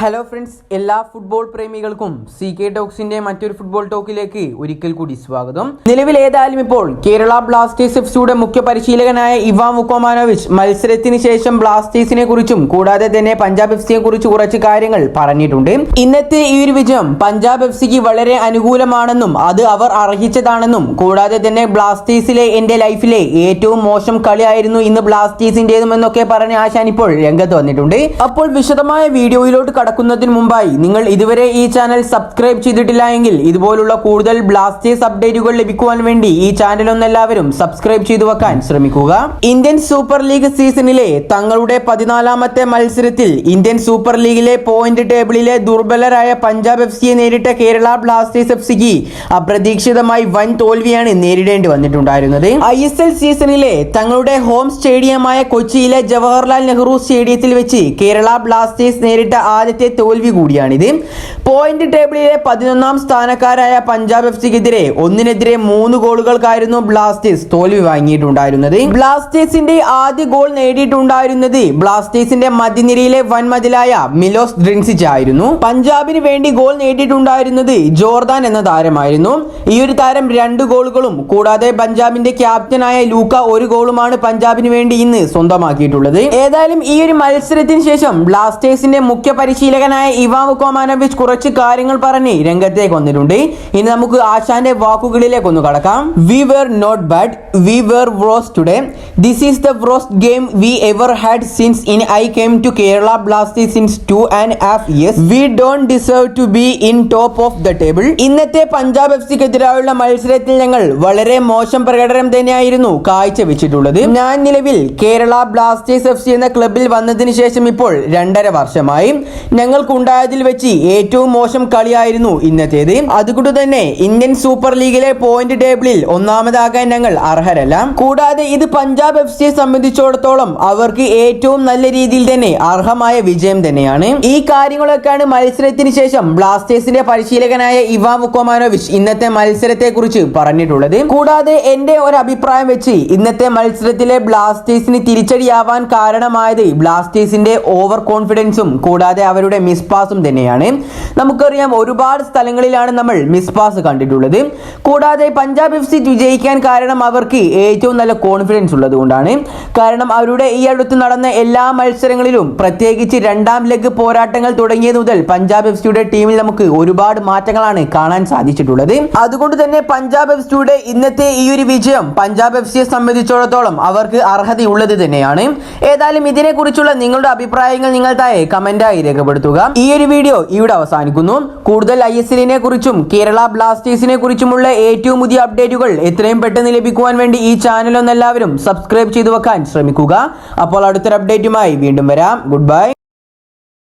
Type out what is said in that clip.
Hello friends, എല്ലാ football പ്രേമികൾക്കും CK ടോക്സിന്റെ മറ്റൊരു football ടോക്കിലേക്ക് ഒരിക്കൽ കൂടി സ്വാഗതം. നിലവിൽ ഏതായാലും ഇപ്പോൾ കേരള ബ്ലാസ്റ്റേഴ്സ് എഫ്സിയുടെ മുഖ്യ പരിശീലകനായ ഇവാൻ വുക്കോമാനോവിച്ച് മത്സരത്തിന് ശേഷം ബ്ലാസ്റ്റേഴ്സിനെ കുറിച്ചും കൂടാതെ തന്നെ പഞ്ചാബ് എഫ്സിയെ കുറിച്ച് കുറച്ച് കാര്യങ്ങൾ പറഞ്ഞിട്ടുണ്ട്. ഇന്നത്തെ ഈ ഒരു വിജയം പഞ്ചാബ് എഫ്സിക്ക് വളരെ അനുകൂലമാണെന്നും അത് അവർ അർഹിച്ചതാണെന്നും കൂടാതെ തന്നെ ബ്ലാസ്റ്റേഴ്സിലെ എന്റെ ലൈഫിലെ ഏറ്റവും മോശം കളിയായിരുന്നു ഇന്ന് ബ്ലാസ്റ്റേഴ്സിന്റേതും എന്നൊക്കെ പറഞ്ഞ ആശാൻ ഇപ്പോൾ രംഗത്ത് വന്നിട്ടുണ്ട്. അപ്പോൾ വിശദമായ വീഡിയോയിലോട്ട് കടക്കുന്നതിന് മുമ്പായി നിങ്ങൾ ഇതുവരെ ഈ ചാനൽ സബ്സ്ക്രൈബ് ചെയ്തിട്ടില്ല എങ്കിൽ ഇതുപോലുള്ള കൂടുതൽ ബ്ലാസ്റ്റേഴ്സ് അപ്ഡേറ്റുകൾ ലഭിക്കുവാൻ വേണ്ടി ഈ ചാനൽ ഒന്ന് എല്ലാവരും സബ്സ്ക്രൈബ് ചെയ്തു വെക്കാൻ ശ്രമിക്കുക. ഇന്ത്യൻ സൂപ്പർ ലീഗ് സീസണിലെ തങ്ങളുടെ 14ാമത്തെ മത്സരത്തിൽ ഇന്ത്യൻ സൂപ്പർ ലീഗിലെ പോയിന്റ് ടേബിളിലെ ദുർബലരായ പഞ്ചാബ് എഫ്സിയെ നേരിട്ട കേരള ബ്ലാസ്റ്റേഴ്സ് എഫ്സിക്ക് അപ്രതീക്ഷിതമായി വൻ തോൽവിയാണ് നേരിടേണ്ടി വന്നിട്ടുണ്ടായിരുന്നത്. ISL സീസണിലെ തങ്ങളുടെ ഹോം സ്റ്റേഡിയമായ കൊച്ചിയിലെ ജവഹർലാൽ നെഹ്റു സ്റ്റേഡിയത്തിൽ വെച്ച് കേരള ബ്ലാസ്റ്റേഴ്സ് നേരിട്ട ആദ്യത്തെ തോൽവി കൂടിയാണിത്. പോയിന്റ് ടേബിളിലെ 11ാം സ്ഥാനക്കാരായ പഞ്ചാബ് എഫ്സിക്കെതിരെ 1-3 ഗോളുകൾക്കായിരുന്നു ബ്ലാസ്റ്റേഴ്സ് തോൽവി വാങ്ങിയിട്ടുണ്ടായിരുന്നത്. ബ്ലാസ്റ്റേഴ്സിന്റെ ആദ്യ ഗോൾ നേടിയിട്ടുണ്ടായിരുന്നത് ബ്ലാസ്റ്റേഴ്സിന്റെ മധ്യനിരയിലെ വൻമതിലായ മിലോസ് ഡ്രിൻസിച്ച് ആയിരുന്നു. പഞ്ചാബിന് വേണ്ടി ഗോൾ നേടിയിട്ടുണ്ടായിരുന്നത് ജോർദാൻ എന്ന താരമായിരുന്നു. ഈ ഒരു താരം 2 ഗോളുകളും കൂടാതെ പഞ്ചാബിന്റെ ക്യാപ്റ്റനായ ലൂക്ക 1 ഗോളുമാണ് പഞ്ചാബിന് വേണ്ടി ഇന്ന് സ്വന്തമാക്കിയിട്ടുള്ളത്. ഏതായാലും ഈ ഒരു മത്സരത്തിന് ശേഷം ബ്ലാസ്റ്റേഴ്സിന്റെ മുഖ്യ പരിശീലകനായ ഇവാൻ വുക്കോമാനോവിച്ച് കുറച്ച് കാര്യങ്ങൾ പറഞ്ഞ് രംഗത്തേക്ക് വന്നിട്ടുണ്ട്. ഇനി നമുക്ക് ആശാന്റെ വാക്കുകളിലേക്ക് ഒന്ന് കടക്കാം. We were not bad, we were worst today. This is the worst game we ever had since I came to Kerala Blasters since 2.5 years. We don't deserve to be in top of the table. ഇന്നത്തെ പഞ്ചാബ് എഫ്സിക്കെതിരായുള്ള മത്സരത്തിൽ ഞങ്ങൾ വളരെ മോശം പ്രകടനം തന്നെയായിരുന്നു കാഴ്ചവെച്ചിട്ടുള്ളത്. ഞാൻ നിലവിൽ Kerala Blasters FC എന്ന ക്ലബിൽ വന്നതിന് ശേഷം ഇപ്പോൾ 2.5 വർഷമായി. ഞങ്ങൾക്കുണ്ടായതിൽ വെച്ച് ഏറ്റവും മോശം കളിയായിരുന്നു ഇന്നത്തേത്. അതുകൊണ്ട് തന്നെ ഇന്ത്യൻ സൂപ്പർ ലീഗിലെ പോയിന്റ് ടേബിളിൽ ഒന്നാമതാകാൻ ഞങ്ങൾ അർഹരല്ല. കൂടാതെ ഇത് പഞ്ചാബ് എഫ്സിയെ സംബന്ധിച്ചിടത്തോളം അവർക്ക് ഏറ്റവും നല്ല രീതിയിൽ തന്നെ അർഹമായ വിജയം തന്നെയാണ്. ഈ കാര്യങ്ങളൊക്കെയാണ് മത്സരത്തിന് ശേഷം ബ്ലാസ്റ്റേഴ്സിന്റെ പരിശീലകനായ ഇവാൻ വുക്കോമാനോവിച്ച് ഇന്നത്തെ മത്സരത്തെ കുറിച്ച് പറഞ്ഞിട്ടുള്ളത്. കൂടാതെ എന്റെ ഒരു അഭിപ്രായം വെച്ച് ഇന്നത്തെ മത്സരത്തിലെ ബ്ലാസ്റ്റേഴ്സിന് തിരിച്ചടിയാവാൻ കാരണമായത് ബ്ലാസ്റ്റേഴ്സിന്റെ ഓവർ കോൺഫിഡൻസും കൂടാതെ അവരുടെ മിസ് പാസും തന്നെയാണ്. നമുക്കറിയാം ഒരുപാട് സ്ഥലങ്ങളിലാണ് നമ്മൾ മിസ് പാസ് കണ്ടിട്ടുള്ളത്. കൂടാതെ പഞ്ചാബ് എഫ്സി വിജയിക്കാൻ കാരണം അവർക്ക് ഏറ്റവും നല്ല കോൺഫിഡൻസ് ഉള്ളത് കൊണ്ടാണ്. കാരണം അവരുടെ ഈ അടുത്ത് നടന്ന എല്ലാ മത്സരങ്ങളിലും പ്രത്യേകിച്ച് 2ാം ലെഗ് പോരാട്ടങ്ങൾ തുടങ്ങിയത് മുതൽ പഞ്ചാബ് എഫ്സിയുടെ ടീമിൽ നമുക്ക് ഒരുപാട് മാറ്റങ്ങളാണ് കാണാൻ സാധിച്ചിട്ടുള്ളത്. അതുകൊണ്ട് തന്നെ പഞ്ചാബ് എഫ്സിയുടെ ഇന്നത്തെ ഈ ഒരു വിജയം പഞ്ചാബ് എഫ്സിയെ സംബന്ധിച്ചിടത്തോളം അവർക്ക് അർഹതയുള്ളത് തന്നെയാണ്. ഏതായാലും ഇതിനെക്കുറിച്ചുള്ള നിങ്ങളുടെ അഭിപ്രായങ്ങൾ നിങ്ങൾ താഴെ കമന്റായി രേഖപ്പെടുത്തുക. ഈ ഒരു വീഡിയോ ഇവിടെ അവസാനിക്കുന്നു. കൂടുതൽ ISLനെ കുറിച്ചും കേരള ബ്ലാസ്റ്റേഴ്സിനെ കുറിച്ചുമുള്ള ഏറ്റവും പുതിയ അപ്ഡേറ്റുകൾ എത്രയും പെട്ടെന്ന് ലഭിക്കുവാൻ വേണ്ടി ഈ ചാനൽ ഒന്ന് എല്ലാവരും സബ്സ്ക്രൈബ് ചെയ്തു വെക്കാൻ ശ്രമിക്കുക. അപ്പോൾ അടുത്തൊരു അപ്ഡേറ്റുമായി വീണ്ടും വരാം. Good bye.